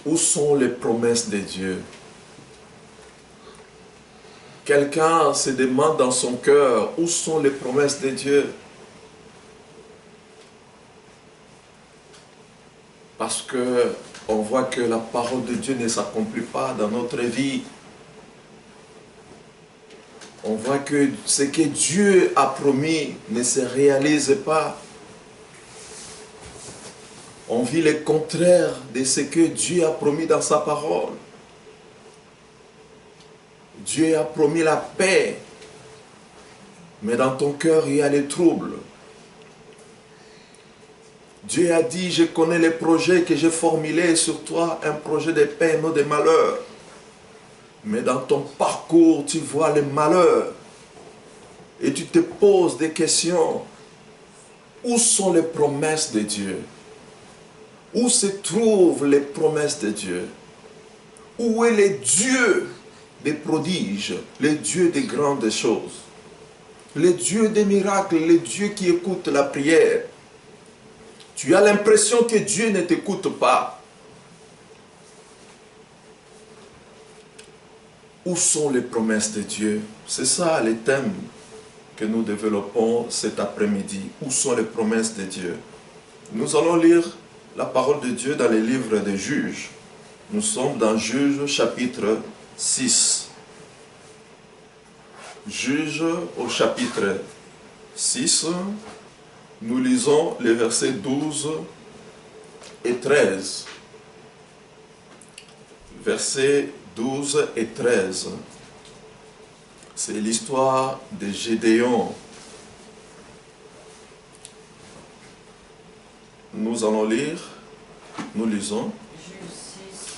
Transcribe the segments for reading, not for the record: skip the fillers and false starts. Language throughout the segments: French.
Où sont les promesses de Dieu? Quelqu'un se demande dans son cœur, où sont les promesses de Dieu? Parce que on voit que la parole de Dieu ne s'accomplit pas dans notre vie. On voit que ce que Dieu a promis ne se réalise pas. On vit le contraire de ce que Dieu a promis dans sa parole. Dieu a promis la paix, mais dans ton cœur il y a les troubles. Dieu a dit, je connais les projets que j'ai formulés sur toi, un projet de paix, non de malheur. Mais dans ton parcours, tu vois le malheur. Et tu te poses des questions. Où sont les promesses de Dieu? Où se trouvent les promesses de Dieu? Où est le Dieu des prodiges, le Dieu des grandes choses, le Dieu des miracles, le Dieu qui écoute la prière? Tu as l'impression que Dieu ne t'écoute pas. Où sont les promesses de Dieu? C'est ça le thème que nous développons cet après-midi. Où sont les promesses de Dieu? Nous allons lire la parole de Dieu dans les livres des Juges. Nous sommes dans Juges chapitre 6. Juges au chapitre 6. Nous lisons les versets 12 et 13. Versets 12 et 13. C'est l'histoire de Gédéon. Nous allons lire, nous lisons.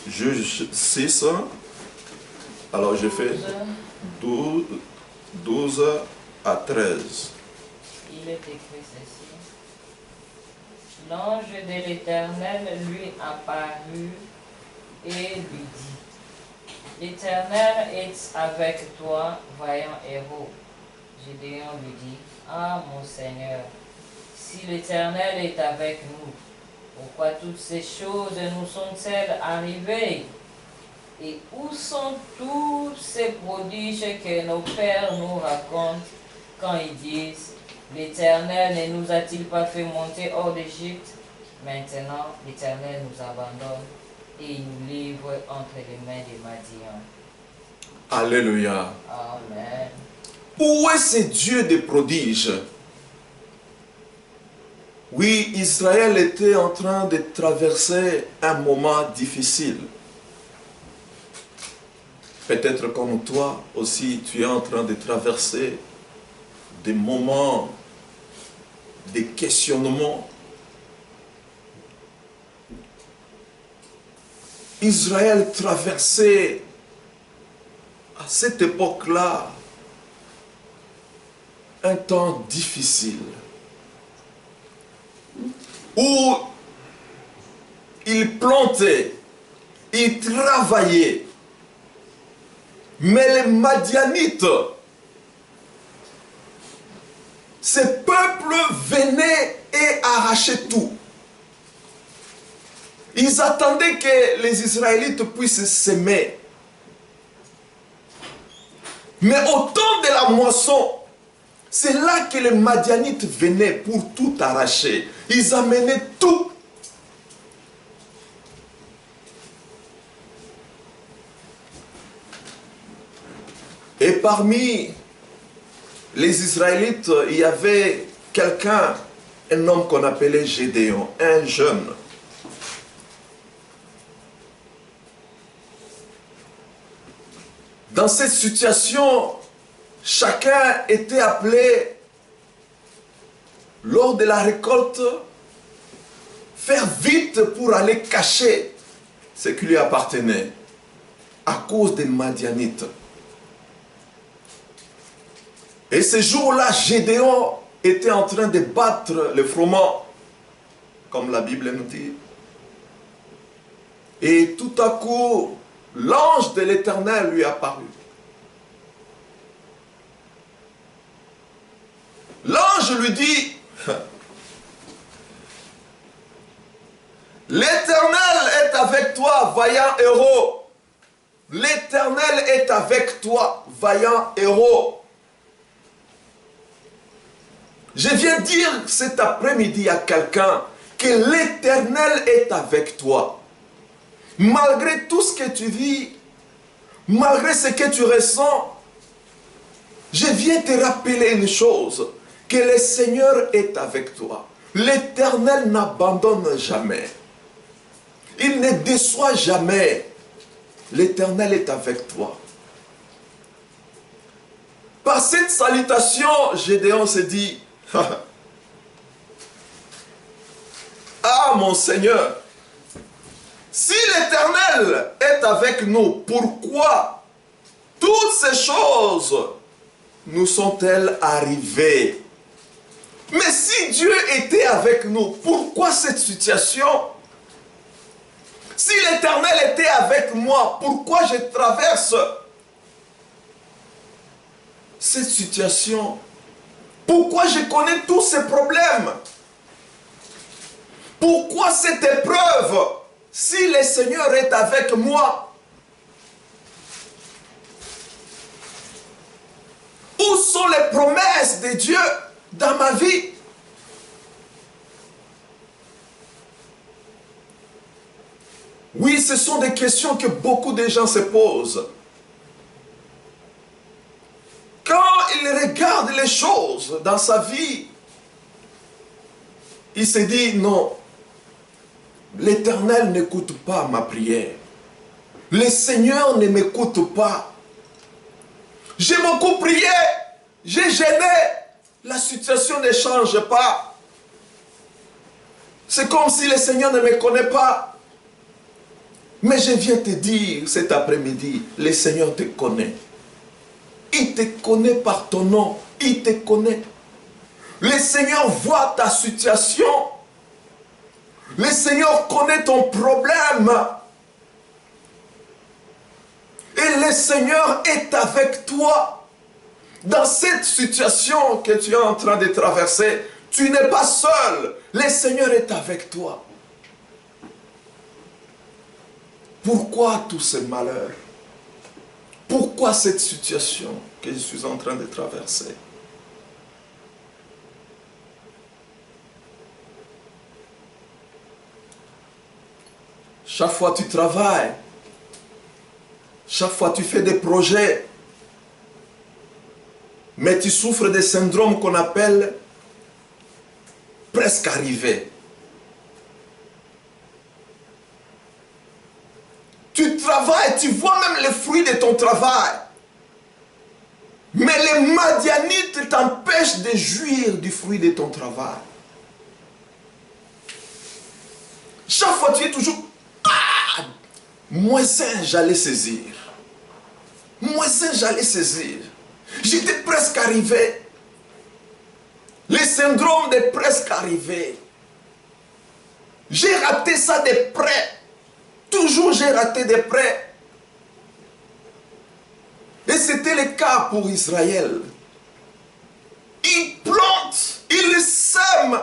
Juge 6. Alors je fais 12 à 13. Il est écrit ceci. L'ange de l'Éternel lui apparut et lui dit, l'Éternel est avec toi, vaillant héros. Gédéon lui dit, ah mon Seigneur, si l'Éternel est avec nous, pourquoi toutes ces choses nous sont-elles arrivées? Et où sont tous ces prodiges que nos pères nous racontent quand ils disent, l'Éternel ne nous a-t-il pas fait monter hors d'Égypte? Maintenant, l'Éternel nous abandonne et il nous livre entre les mains des Madians. Alléluia. Amen. Où est ce Dieu des prodiges? Oui, Israël était en train de traverser un moment difficile. Peut-être comme toi aussi, tu es en train de traverser des moments de questionnement. Israël traversait à cette époque-là un temps difficile où il plantait, il travaillait, mais les Madianites, ce peuple venait et arrachait tout. Ils attendaient que les Israélites puissent s'aimer. Mais au temps de la moisson, c'est là que les Madianites venaient pour tout arracher. Ils amenaient tout. Et parmi les Israélites, il y avait quelqu'un, un homme qu'on appelait Gédéon, un jeune. Dans cette situation, chacun était appelé, lors de la récolte, faire vite pour aller cacher ce qui lui appartenait, à cause des Madianites. Et ce jour-là, Gédéon était en train de battre le froment, comme la Bible nous dit. Et tout à coup, l'ange de l'Éternel lui apparut. L'ange lui dit, l'Éternel est avec avec toi, vaillant héros. L'Éternel est avec toi, vaillant héros. Je viens dire cet après-midi à quelqu'un que l'Éternel est avec toi. Malgré tout ce que tu vis, malgré ce que tu ressens, je viens te rappeler une chose, que le Seigneur est avec toi. L'Éternel n'abandonne jamais. Il ne déçoit jamais. L'Éternel est avec toi. Par cette salutation, Gédéon se dit, ah mon Seigneur, si l'Éternel est avec nous, pourquoi toutes ces choses nous sont-elles arrivées? Mais si Dieu était avec nous, pourquoi cette situation? Si l'Éternel était avec moi, pourquoi je traverse cette situation? Pourquoi je connais tous ces problèmes? Pourquoi cette épreuve? Si le Seigneur est avec moi, où sont les promesses de Dieu dans ma vie? Oui, ce sont des questions que beaucoup de gens se posent. Quand il regarde les choses dans sa vie, il se dit non, l'Éternel n'écoute pas ma prière. Le Seigneur ne m'écoute pas. J'ai beaucoup prié, j'ai gêné, la situation ne change pas. C'est comme si le Seigneur ne me connaît pas. Mais je viens te dire cet après-midi, le Seigneur te connaît. Il te connaît par ton nom, il te connaît. Le Seigneur voit ta situation. Le Seigneur connaît ton problème. Et le Seigneur est avec toi. Dans cette situation que tu es en train de traverser, tu n'es pas seul. Le Seigneur est avec toi. Pourquoi tous ces malheurs? Pourquoi cette situation que je suis en train de traverser? Chaque fois tu travailles, chaque fois tu fais des projets, mais tu souffres de syndromes qu'on appelle presque arrivé. Tu travailles, tu vois même les fruits de ton travail. Mais les Madianites t'empêchent de jouir du fruit de ton travail. Chaque fois tu es toujours... Ah, moins un, j'allais saisir. Moins un, j'allais saisir. J'étais presque arrivé. Le syndrome de presque arrivé. J'ai raté ça de près. Toujours j'ai raté de près. Et c'était le cas pour Israël. Ils plantent, ils sèment.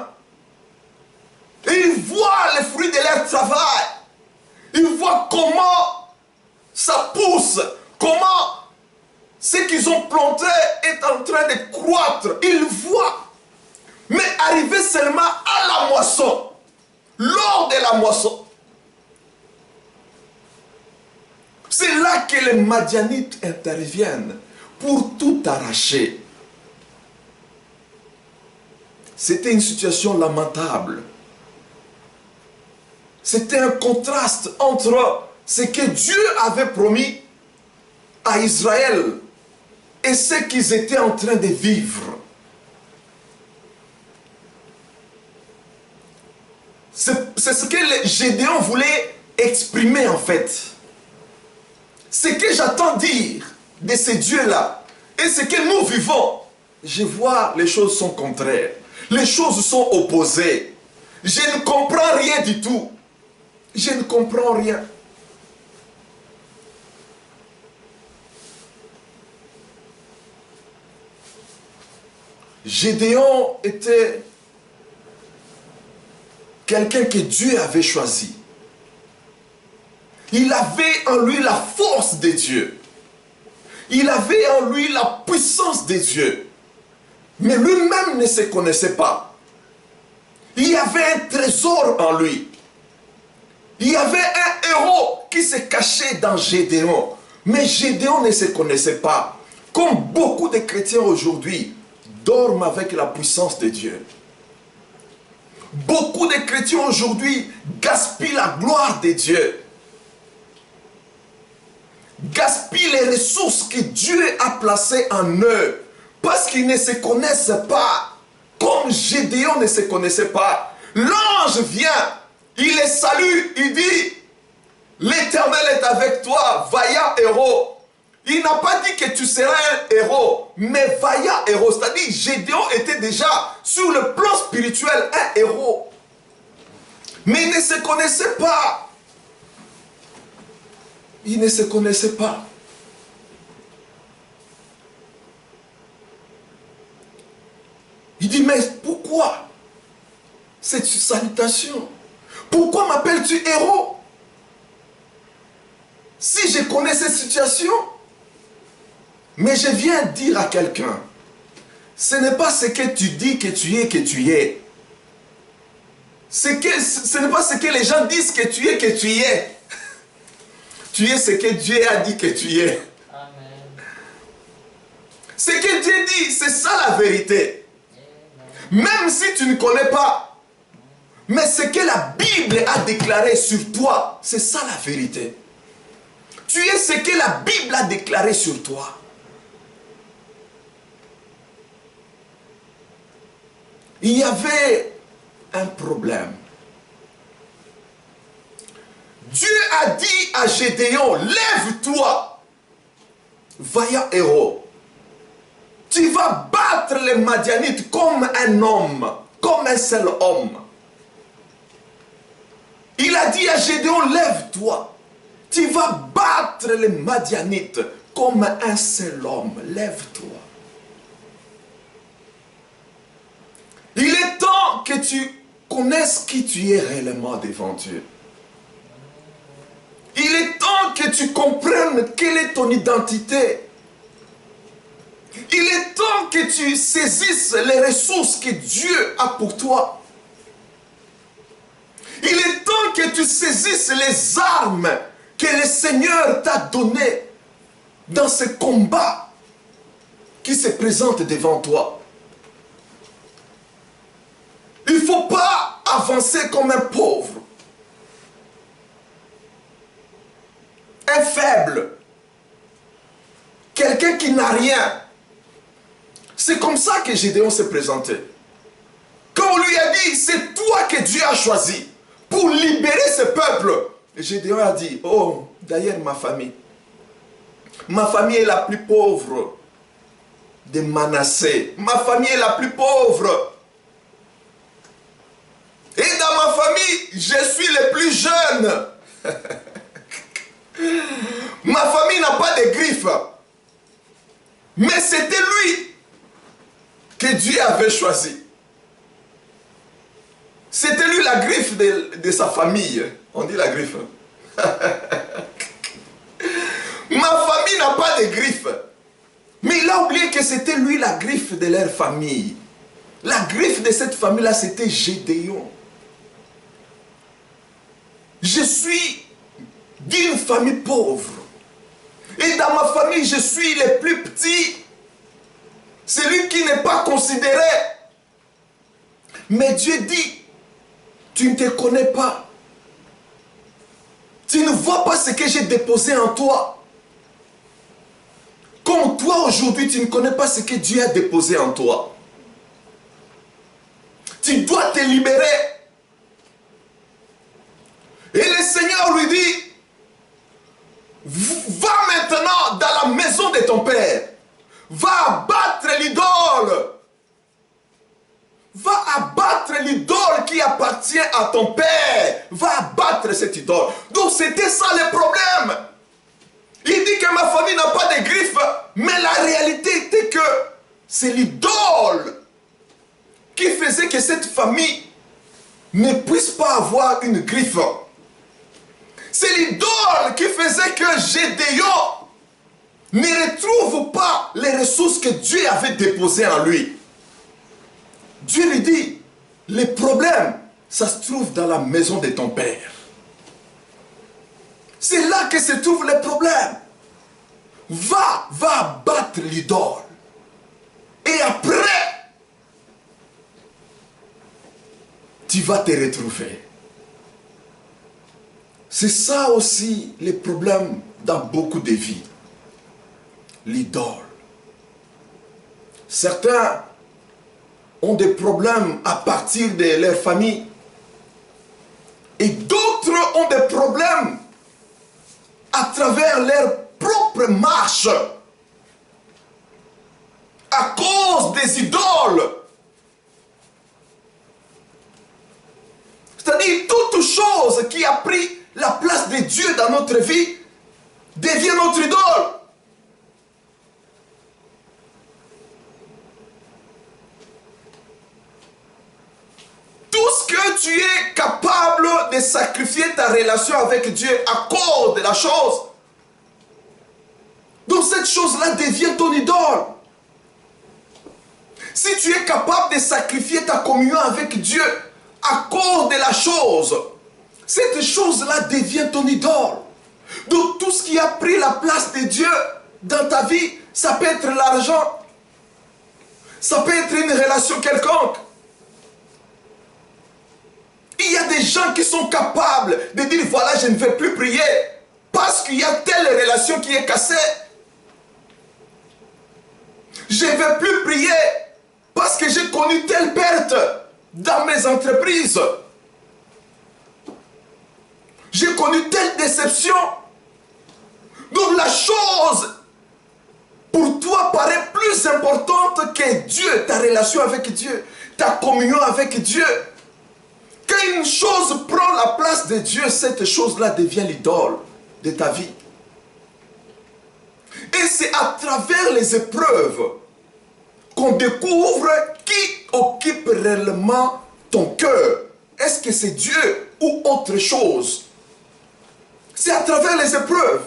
Et ils voient les fruits de leur travail. Ils voient comment ça pousse. Comment ce qu'ils ont planté est en train de croître. Ils voient. Mais arrivé seulement à la moisson. Lors de la moisson. C'est là que les Madianites interviennent pour tout arracher. C'était une situation lamentable. C'était un contraste entre ce que Dieu avait promis à Israël et ce qu'ils étaient en train de vivre. C'est ce que Gédéon voulait exprimer en fait. Ce que j'entends dire de ces dieux-là et ce que nous vivons, je vois les choses sont contraires. Les choses sont opposées. Je ne comprends rien du tout. Je ne comprends rien. Gédéon était quelqu'un que Dieu avait choisi. Il avait en lui la force de Dieu. Il avait en lui la puissance de Dieu. Mais lui-même ne se connaissait pas. Il y avait un trésor en lui. Il y avait un héros qui se cachait dans Gédéon. Mais Gédéon ne se connaissait pas. Comme beaucoup de chrétiens aujourd'hui dorment avec la puissance de Dieu. Beaucoup de chrétiens aujourd'hui gaspillent la gloire de Dieu. Gaspillent les ressources que Dieu a placées en eux. Parce qu'ils ne se connaissent pas. Comme Gédéon ne se connaissait pas. L'ange vient. Il les salue. Il dit, l'Éternel est avec toi, vaillant héros. Il n'a pas dit que tu seras un héros, mais vaillant héros. C'est-à-dire, Gédéon était déjà, sur le plan spirituel, un héros. Mais il ne se connaissait pas. Il ne se connaissait pas. Il dit, mais pourquoi cette salutation? Pourquoi m'appelles-tu héros? Si je connais cette situation, mais je viens dire à quelqu'un, ce n'est pas ce que tu dis que tu es, ce n'est pas ce que les gens disent que tu es. Tu es ce que Dieu a dit que tu es. Amen. Ce que Dieu dit, c'est ça la vérité. Même si tu ne connais pas, mais ce que la Bible a déclaré sur toi, c'est ça la vérité. Tu es ce que la Bible a déclaré sur toi. Il y avait un problème. Dieu a dit à Gédéon, lève-toi, vaillant héros. Tu vas battre les Madianites comme un homme, comme un seul homme. Il a dit à Gédéon, lève-toi. Tu vas battre les Madianites comme un seul homme. Lève-toi. Il est temps que tu connaisses qui tu es réellement devant Dieu. Il est temps que tu comprennes quelle est ton identité. Il est temps que tu saisisses les ressources que Dieu a pour toi. Il est temps que tu saisisses les armes que le Seigneur t'a données dans ce combat qui se présente devant toi. Il ne faut pas avancer comme un pauvre, un faible, quelqu'un qui n'a rien. C'est comme ça que Gédéon s'est présenté. Quand on lui a dit, c'est toi que Dieu a choisi pour libérer ce peuple. Et Gédéon a dit, oh, d'ailleurs ma famille est la plus pauvre de Manassé. Ma famille est la plus pauvre. Et dans ma famille, je suis le plus jeune. Ma famille n'a pas de griffes. Mais c'était lui que Dieu avait choisi. C'était lui la griffe de sa famille. On dit la griffe. Ma famille n'a pas de griffes. Mais il a oublié que c'était lui la griffe de leur famille. La griffe de cette famille-là, c'était Gédéon. Je suis d'une famille pauvre. Et dans ma famille, je suis le plus petit. Celui qui n'est pas considéré. Mais Dieu dit, tu ne te connais pas. Tu ne vois pas ce que j'ai déposé en toi. Comme toi aujourd'hui, tu ne connais pas ce que Dieu a déposé en toi. Tu dois te libérer. Et le Seigneur lui dit, va maintenant dans la maison de ton père. Va abattre l'idole. Va abattre l'idole qui appartient à ton père. Va abattre cette idole. Donc c'était ça le problème. Il dit que ma famille n'a pas de griffes. Mais la réalité était que c'est l'idole qui faisait que cette famille ne puisse pas avoir une griffe. C'est l'idole qui faisait que Gédéon ne retrouve pas les ressources que Dieu avait déposées en lui. Dieu lui dit, les problèmes, ça se trouve dans la maison de ton père. C'est là que se trouvent les problèmes. Va abattre l'idole. Et après, tu vas te retrouver. C'est ça aussi les problèmes dans beaucoup de vies. L'idole. Certains ont des problèmes à partir de leur famille. Et d'autres ont des problèmes à travers leur propre marche. À cause des idoles. C'est-à-dire toute chose qui a pris la place de Dieu dans notre vie devient notre idole. Tout ce que tu es capable de sacrifier ta relation avec Dieu à cause de la chose, donc cette chose-là devient ton idole. Si tu es capable de sacrifier ta communion avec Dieu à cause de la chose, cette chose-là devient ton idole. Donc tout ce qui a pris la place de Dieu dans ta vie, ça peut être l'argent, ça peut être une relation quelconque. Il y a des gens qui sont capables de dire, voilà, je ne vais plus prier parce qu'il y a telle relation qui est cassée. Je ne vais plus prier parce que j'ai connu telle perte dans mes entreprises. J'ai connu telle déception. Donc la chose pour toi paraît plus importante que Dieu, ta relation avec Dieu, ta communion avec Dieu. Quand une chose prend la place de Dieu, cette chose-là devient l'idole de ta vie. Et c'est à travers les épreuves qu'on découvre qui occupe réellement ton cœur. Est-ce que c'est Dieu ou autre chose? C'est à travers les épreuves.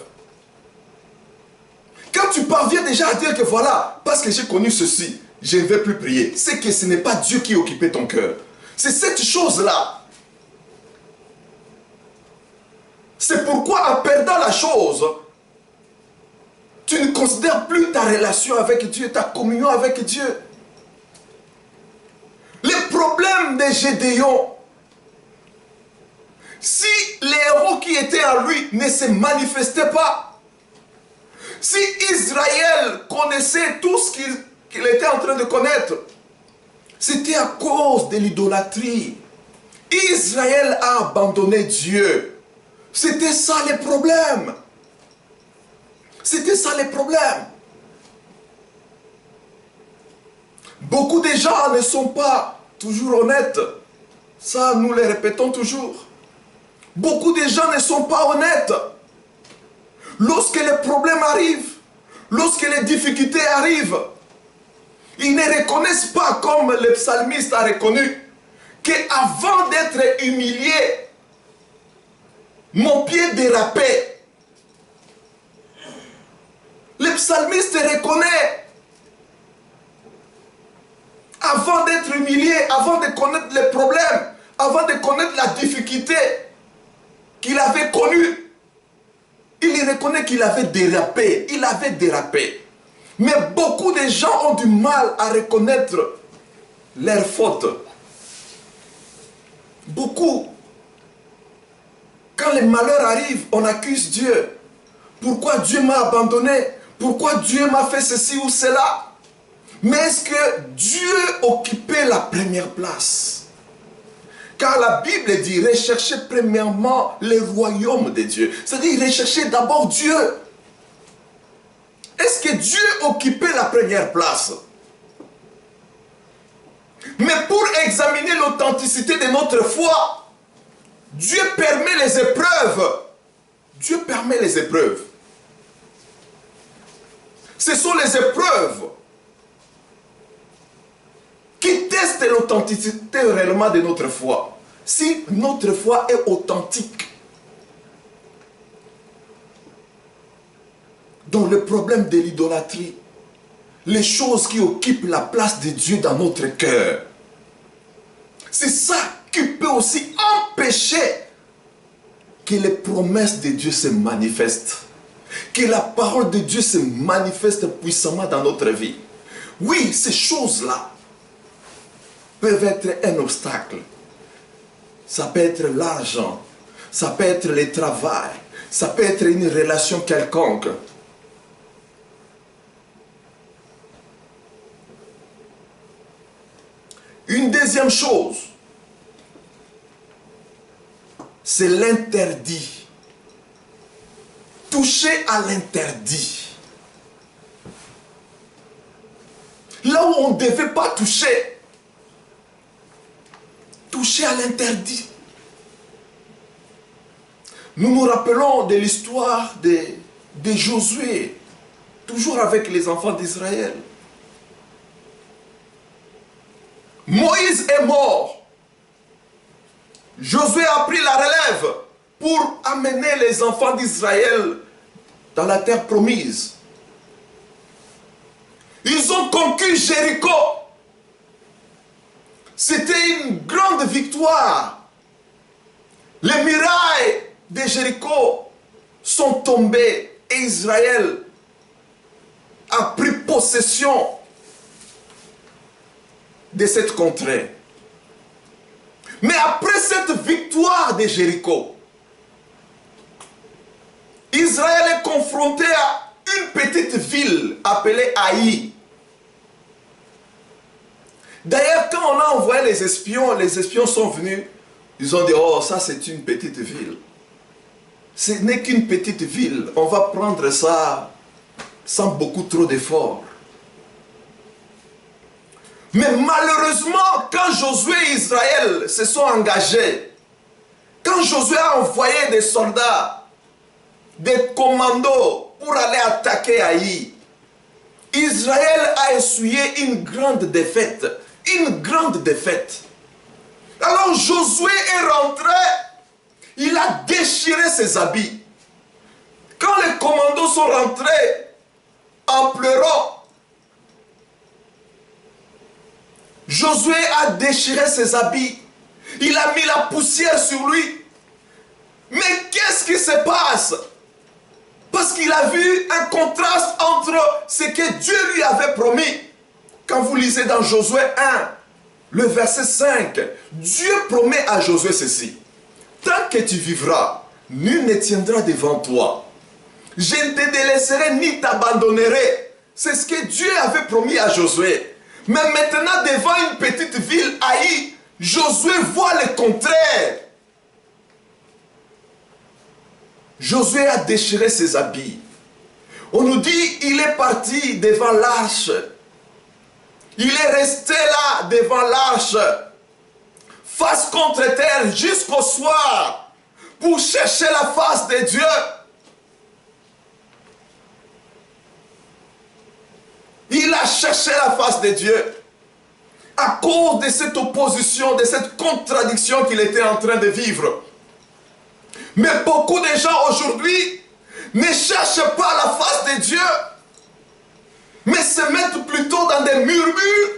Quand tu parviens déjà à dire que voilà, parce que j'ai connu ceci, je ne vais plus prier, c'est que ce n'est pas Dieu qui occupait ton cœur. C'est cette chose-là. C'est pourquoi en perdant la chose, tu ne considères plus ta relation avec Dieu, ta communion avec Dieu. Les problèmes de Gédéon, si les héros qui étaient en lui ne se manifestaient pas, si Israël connaissait tout ce qu'il était en train de connaître, c'était à cause de l'idolâtrie. Israël a abandonné Dieu. C'était ça les problèmes. C'était ça les problèmes. Beaucoup de gens ne sont pas toujours honnêtes. Ça, nous le répétons toujours. Beaucoup de gens ne sont pas honnêtes. Lorsque les problèmes arrivent, lorsque les difficultés arrivent, ils ne reconnaissent pas, comme le psalmiste a reconnu, qu'avant d'être humilié, mon pied dérapait. Le psalmiste reconnaît, avant d'être humilié, avant de connaître les problèmes, avant de connaître la difficulté qu'il avait connue, il reconnaît qu'il avait dérapé. Il avait dérapé. Mais beaucoup de gens ont du mal à reconnaître leurs fautes. Beaucoup. Quand les malheurs arrivent, on accuse Dieu. Pourquoi Dieu m'a abandonné? Pourquoi Dieu m'a fait ceci ou cela? Mais est-ce que Dieu occupait la première place? Car la Bible dit, recherchez premièrement le royaume de Dieu. C'est-à-dire, recherchez d'abord Dieu. Est-ce que Dieu occupait la première place? Mais pour examiner l'authenticité de notre foi, Dieu permet les épreuves. Dieu permet les épreuves. Ce sont les épreuves qui testent l'authenticité réellement de notre foi. Si notre foi est authentique. dans le problème de l'idolâtrie, les choses qui occupent la place de Dieu dans notre cœur. C'est ça qui peut aussi empêcher que les promesses de Dieu se manifestent. Que la parole de Dieu se manifeste puissamment dans notre vie. Oui, ces choses-là peuvent être un obstacle. Ça peut être l'argent, ça peut être le travail, ça peut être une relation quelconque. Une deuxième chose, c'est l'interdit. Toucher à l'interdit. Là où on ne devait pas toucher. Toucher à l'interdit. Nous nous rappelons de l'histoire de Josué, toujours avec les enfants d'Israël. Moïse est mort. Josué a pris la relève pour amener les enfants d'Israël dans la terre promise. Ils ont conquis Jéricho. C'était une grande victoire. Les murailles de Jéricho sont tombées et Israël a pris possession de cette contrée. Mais après cette victoire de Jéricho, Israël est confronté à une petite ville appelée Haï. D'ailleurs, quand on a envoyé les espions sont venus, ils ont dit, oh, ça c'est une petite ville. Ce n'est qu'une petite ville, on va prendre ça sans beaucoup trop d'efforts. Mais malheureusement, quand Josué et Israël se sont engagés, quand Josué a envoyé des soldats, des commandos pour aller attaquer Haï, Israël a essuyé une grande défaite. Une grande défaite. Alors Josué est rentré, il a déchiré ses habits. Quand les commandos sont rentrés en pleurant, Josué a déchiré ses habits. Il a mis la poussière sur lui. Mais qu'est-ce qui se passe? Parce qu'il a vu un contraste entre ce que Dieu lui avait promis. Quand vous lisez dans Josué 1, le verset 5, Dieu promet à Josué ceci. Tant que tu vivras, nul ne tiendra devant toi. Je ne te délaisserai ni t'abandonnerai. C'est ce que Dieu avait promis à Josué. Mais maintenant, devant une petite ville, Haï, Josué voit le contraire. Josué a déchiré ses habits. On nous dit, il est parti devant l'arche. Il est resté là, devant l'arche, face contre terre, jusqu'au soir, pour chercher la face de Dieu. Il a cherché la face de Dieu à cause de cette opposition, de cette contradiction qu'il était en train de vivre. Mais beaucoup de gens aujourd'hui ne cherchent pas la face de Dieu, mais se mettent plutôt dans des murmures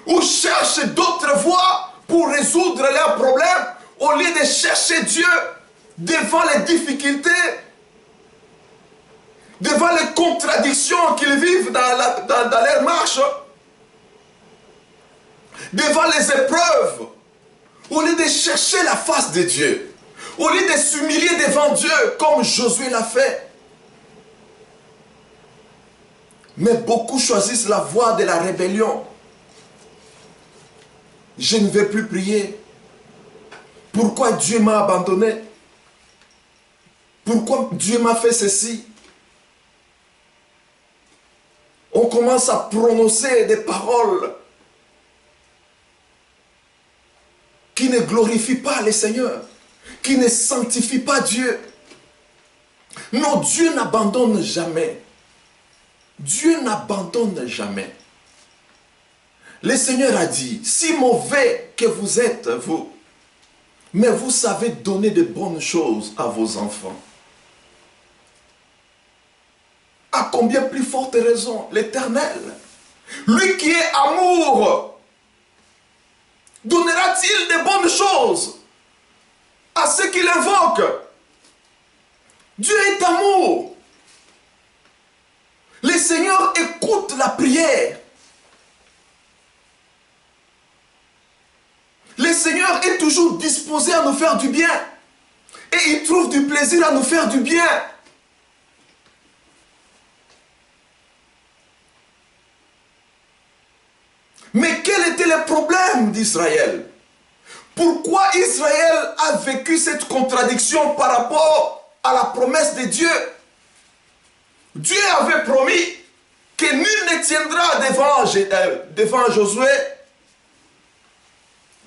ou cherchent d'autres voies pour résoudre leurs problèmes au lieu de chercher Dieu devant les difficultés, devant les contradictions qu'ils vivent dans leur marche, devant les épreuves, au lieu de chercher la face de Dieu, au lieu de s'humilier devant Dieu comme Josué l'a fait. Mais beaucoup choisissent la voie de la rébellion. Je ne vais plus prier. Pourquoi Dieu m'a abandonné? Pourquoi Dieu m'a fait ceci? On commence à prononcer des paroles qui ne glorifient pas le Seigneur, qui ne sanctifient pas Dieu. Non, Dieu n'abandonne jamais. Dieu n'abandonne jamais. Le Seigneur a dit, si mauvais que vous êtes, vous, mais vous savez donner de bonnes choses à vos enfants. À combien plus forte raison l'Éternel, lui qui est amour, donnera-t-il de bonnes choses à ceux qui l'invoquent? Dieu est amour. Le Seigneur écoute la prière. Le Seigneur est toujours disposé à nous faire du bien. Et il trouve du plaisir à nous faire du bien. Mais quel était le problème d'Israël? Pourquoi Israël a vécu cette contradiction par rapport à la promesse de Dieu? Dieu avait promis que nul ne tiendra devant Josué.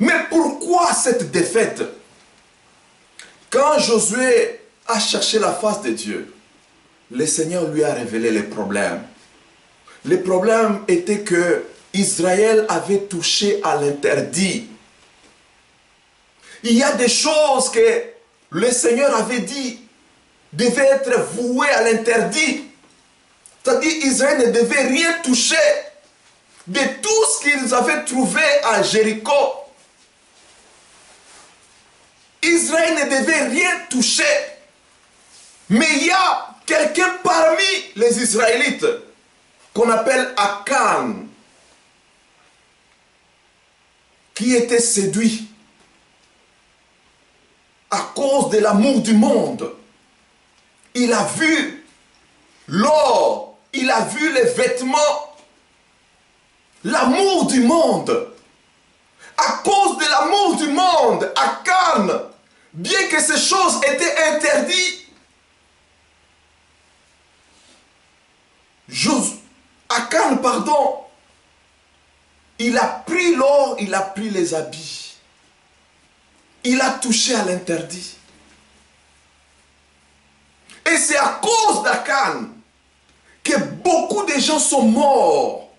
Mais pourquoi cette défaite? Quand Josué a cherché la face de Dieu, le Seigneur lui a révélé les problèmes. Le problème était que Israël avait touché à l'interdit. Il y a des choses que le Seigneur avait dit devaient être vouées à l'interdit. C'est-à-dire Israël ne devait rien toucher de tout ce qu'ils avaient trouvé à Jéricho. Israël ne devait rien toucher. Mais il y a quelqu'un parmi les Israélites qu'on appelle Akan, qui était séduit à cause de l'amour du monde. Il a vu l'or, il a vu les vêtements, l'amour du monde. À cause de l'amour du monde, Akan, bien que ces choses étaient interdites, Akan, pardon, il a pris l'or, il a pris les habits. Il a touché à l'interdit. Et c'est à cause d'Akan que beaucoup de gens sont morts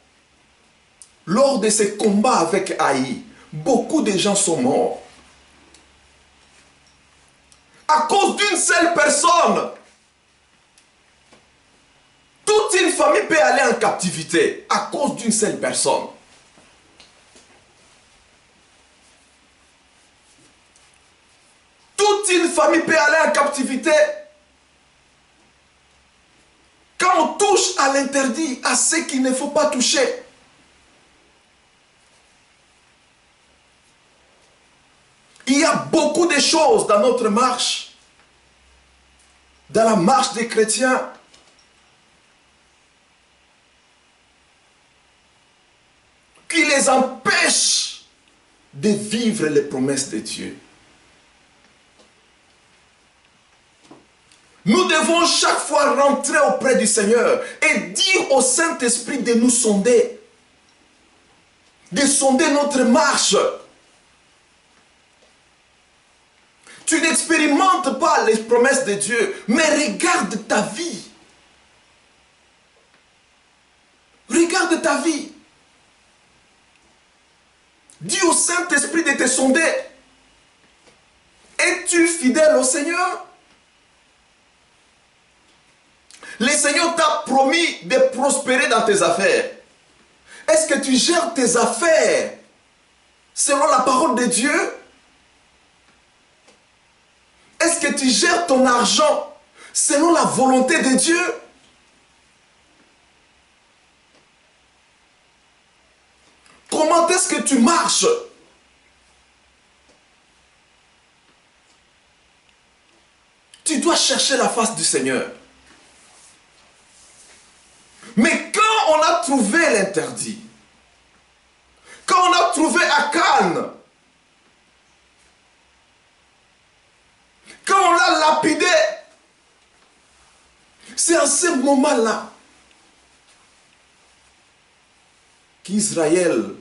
lors de ces combats avec Haï. Beaucoup de gens sont morts. À cause d'une seule personne. Toute une famille peut aller en captivité à cause d'une seule personne. Toute une famille peut aller en captivité quand on touche à l'interdit, à ce qu'il ne faut pas toucher. Il y a beaucoup de choses dans notre marche, dans la marche des chrétiens, qui les empêchent de vivre les promesses de Dieu. Nous devons chaque fois rentrer auprès du Seigneur et dire au Saint-Esprit de nous sonder, de sonder notre marche. Tu n'expérimentes pas les promesses de Dieu, mais regarde ta vie. Regarde ta vie. Dis au Saint-Esprit de te sonder. Es-tu fidèle au Seigneur? Le Seigneur t'a promis de prospérer dans tes affaires. Est-ce que tu gères tes affaires selon la parole de Dieu? Est-ce que tu gères ton argent selon la volonté de Dieu? Comment est-ce que tu marches? Tu dois chercher la face du Seigneur. Mais quand on a trouvé l'interdit, quand on a trouvé Akan, quand on l'a lapidé, c'est à ce moment-là qu'Israël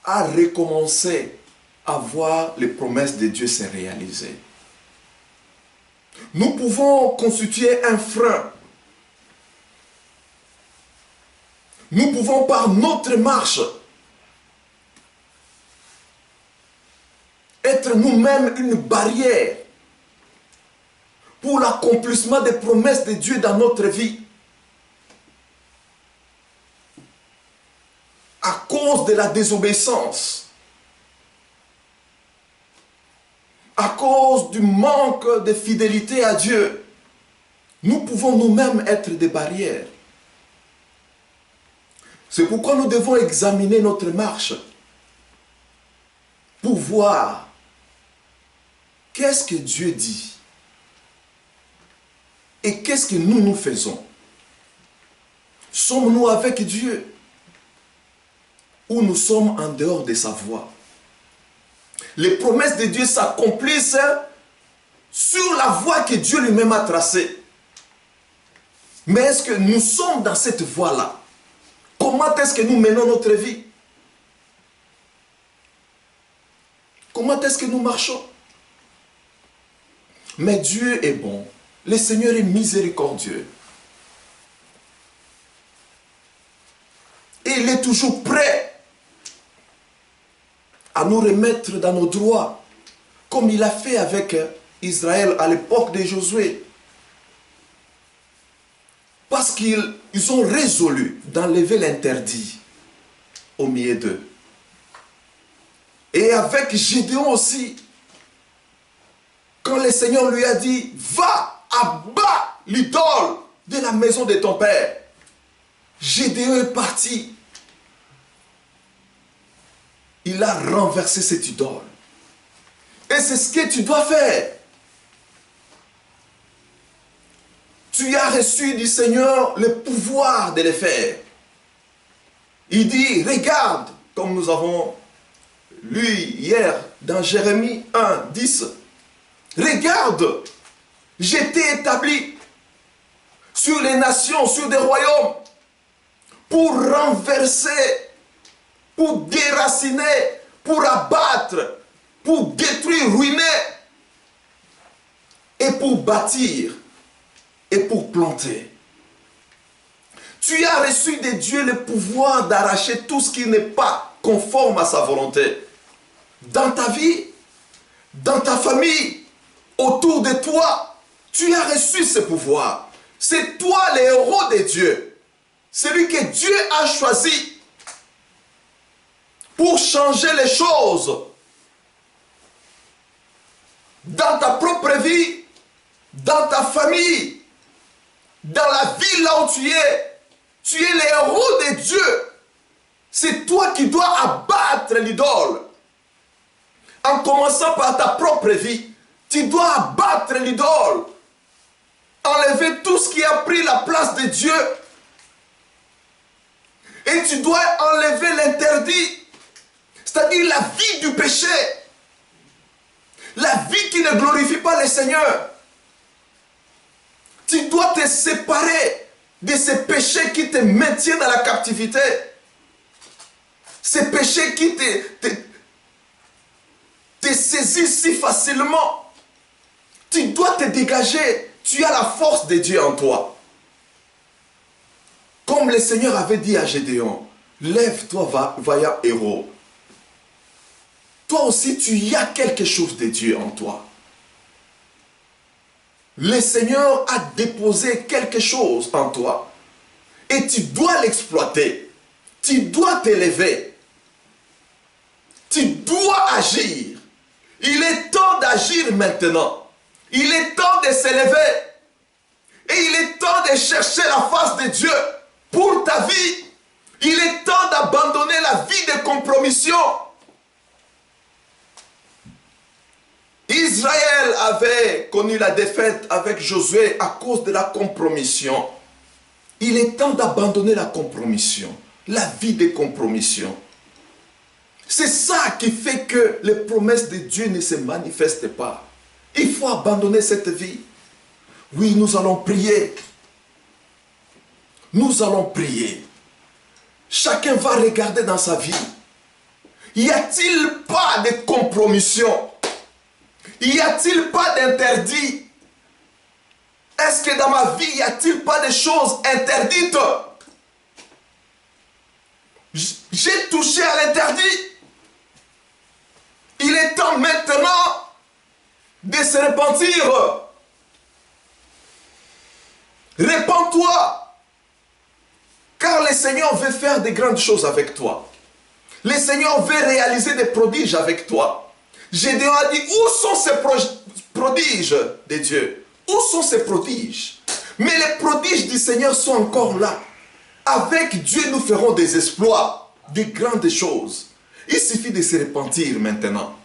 a recommencé à voir les promesses de Dieu se réaliser. Nous pouvons constituer un frein. Nous pouvons par notre marche être nous-mêmes une barrière pour l'accomplissement des promesses de Dieu dans notre vie. à cause de la désobéissance, à cause du manque de fidélité à Dieu, nous pouvons nous-mêmes être des barrières. C'est pourquoi nous devons examiner notre marche pour voir qu'est-ce que Dieu dit et qu'est-ce que nous faisons. Sommes-nous avec Dieu ou nous sommes en dehors de sa voie? Les promesses de Dieu s'accomplissent sur la voie que Dieu lui-même a tracée. Mais est-ce que nous sommes dans cette voie-là? Comment est-ce que nous menons notre vie? Comment est-ce que nous marchons? Mais Dieu est bon. Le Seigneur est miséricordieux. Et il est toujours prêt à nous remettre dans nos droits, comme il a fait avec Israël à l'époque de Josué. Parce qu'ils ont résolu d'enlever l'interdit au milieu d'eux. Et avec Gédéon aussi, quand le Seigneur lui a dit, va, abat l'idole de la maison de ton père. Gédéon est parti. Il a renversé cette idole. Et c'est ce que tu dois faire. Tu as reçu du Seigneur le pouvoir de le faire. Il dit, regarde, comme nous avons lu hier dans Jérémie 1, 10. Regarde, j'étais établi sur les nations, sur des royaumes, pour renverser, pour déraciner, pour abattre, pour détruire, ruiner, et pour bâtir, et pour planter. Tu as reçu de Dieu le pouvoir d'arracher tout ce qui n'est pas conforme à sa volonté. Dans ta vie, dans ta famille, autour de toi, tu as reçu ce pouvoir. C'est toi le héros de Dieu. Celui que Dieu a choisi pour changer les choses. Dans ta propre vie, dans ta famille, dans la ville là où tu es le héros de Dieu. C'est toi qui dois abattre l'idole. En commençant par ta propre vie, tu dois abattre l'idole. Enlever tout ce qui a pris la place de Dieu. Et tu dois enlever l'interdit. C'est-à-dire la vie du péché. La vie qui ne glorifie pas le Seigneur. Tu dois te séparer de ces péchés qui te maintiennent dans la captivité. Ces péchés qui te saisissent si facilement. Tu dois te dégager. Tu as la force de Dieu en toi. Comme le Seigneur avait dit à Gédéon, lève-toi, vaillant héros. Toi aussi, tu y as quelque chose de Dieu en toi. Le Seigneur a déposé quelque chose en toi. Et tu dois l'exploiter. Tu dois t'élever. Tu dois agir. Il est temps d'agir maintenant. Il est temps de s'élever. Et il est temps de chercher la face de Dieu pour ta vie. Il est temps d'abandonner la vie de compromission. Israël avait connu la défaite avec Josué à cause de la compromission. Il est temps d'abandonner la compromission, la vie de compromission. C'est ça qui fait que les promesses de Dieu ne se manifestent pas. Il faut abandonner cette vie. Oui, nous allons prier. Nous allons prier. Chacun va regarder dans sa vie. Y a-t-il pas de compromission? Y a-t-il pas d'interdit? Est-ce que dans ma vie, y a-t-il pas de choses interdites? J'ai touché à l'interdit. Il est temps maintenant de se repentir. Répands-toi. Car le Seigneur veut faire des grandes choses avec toi. Le Seigneur veut réaliser des prodiges avec toi. Gédéon a dit, où sont ces prodiges de Dieu? Où sont ces prodiges? Mais les prodiges du Seigneur sont encore là. Avec Dieu, nous ferons des exploits, de grandes choses. Il suffit de se repentir maintenant.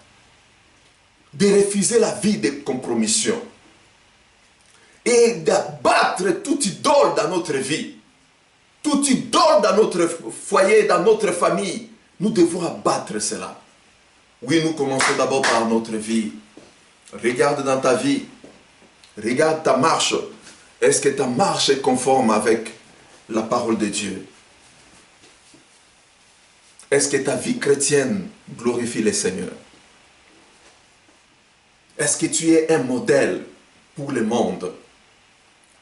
De refuser la vie de compromission. Et d'abattre toute idole dans notre vie. Toute idole dans notre foyer, dans notre famille. Nous devons abattre cela. Oui, nous commençons d'abord par notre vie. Regarde dans ta vie. Regarde ta marche. Est-ce que ta marche est conforme avec la parole de Dieu? Est-ce que ta vie chrétienne glorifie le Seigneur? Est-ce que tu es un modèle pour le monde?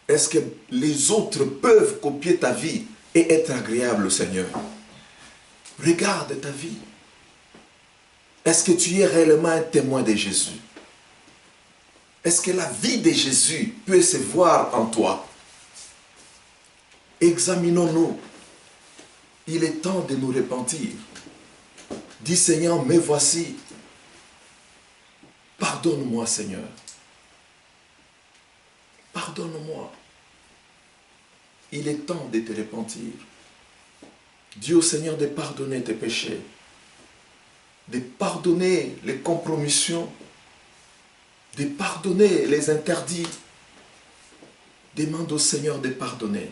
Est-ce que les autres peuvent copier ta vie et être agréables au Seigneur? Regarde ta vie. Est-ce que tu es réellement un témoin de Jésus? Est-ce que la vie de Jésus peut se voir en toi? Examinons-nous. Il est temps de nous repentir. Dis Seigneur, me voici. Pardonne-moi Seigneur. Pardonne-moi. Il est temps de te repentir. Dis au Seigneur de pardonner tes péchés. De pardonner les compromissions. De pardonner les interdits. Demande au Seigneur de pardonner.